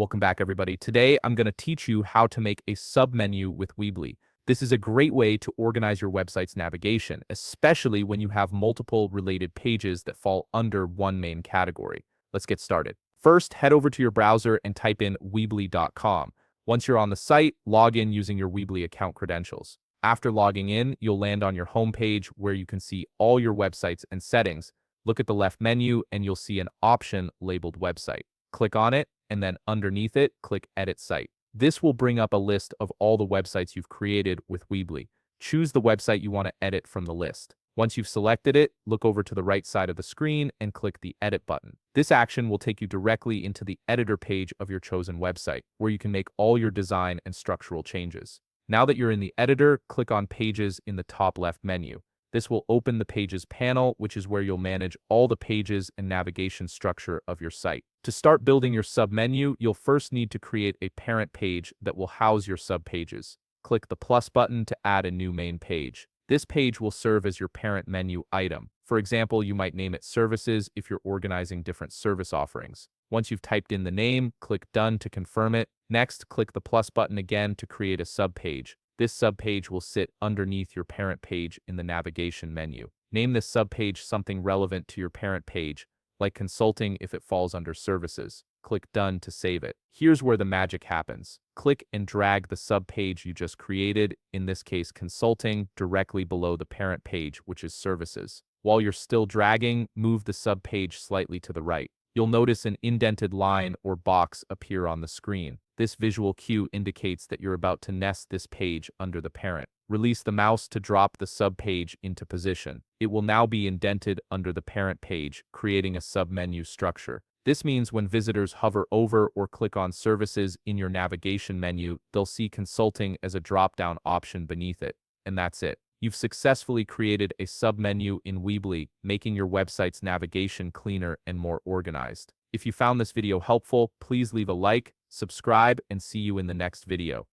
Welcome back, everybody. Today, I'm going to teach you how to make a submenu with Weebly. This is a great way to organize your website's navigation, especially when you have multiple related pages that fall under one main category. Let's get started. First, head over to your browser and type in Weebly.com. Once you're on the site, log in using your Weebly account credentials. After logging in, you'll land on your homepage where you can see all your websites and settings. Look at the left menu and you'll see an option labeled Website. Click on it, and then underneath it, click Edit Site. This will bring up a list of all the websites you've created with Weebly. Choose the website you want to edit from the list. Once you've selected it, look over to the right side of the screen and click the Edit button. This action will take you directly into the editor page of your chosen website, where you can make all your design and structural changes. Now that you're in the editor, click on Pages in the top left menu. This will open the Pages panel, which is where you'll manage all the pages and navigation structure of your site. To start building your submenu, you'll first need to create a parent page that will house your subpages. Click the plus button to add a new main page. This page will serve as your parent menu item. For example, you might name it Services if you're organizing different service offerings. Once you've typed in the name, click Done to confirm it. Next, click the plus button again to create a subpage. This subpage will sit underneath your parent page in the navigation menu. Name this subpage something relevant to your parent page, like Consulting if it falls under Services. Click Done to save it. Here's where the magic happens. Click and drag the subpage you just created, in this case Consulting, directly below the parent page, which is Services. While you're still dragging, move the subpage slightly to the right. You'll notice an indented line or box appear on the screen. This visual cue indicates that you're about to nest this page under the parent. Release the mouse to drop the subpage into position. It will now be indented under the parent page, creating a submenu structure. This means when visitors hover over or click on Services in your navigation menu, they'll see Consulting as a drop-down option beneath it. And that's it. You've successfully created a submenu in Weebly, making your website's navigation cleaner and more organized. If you found this video helpful, please leave a like, subscribe, and see you in the next video.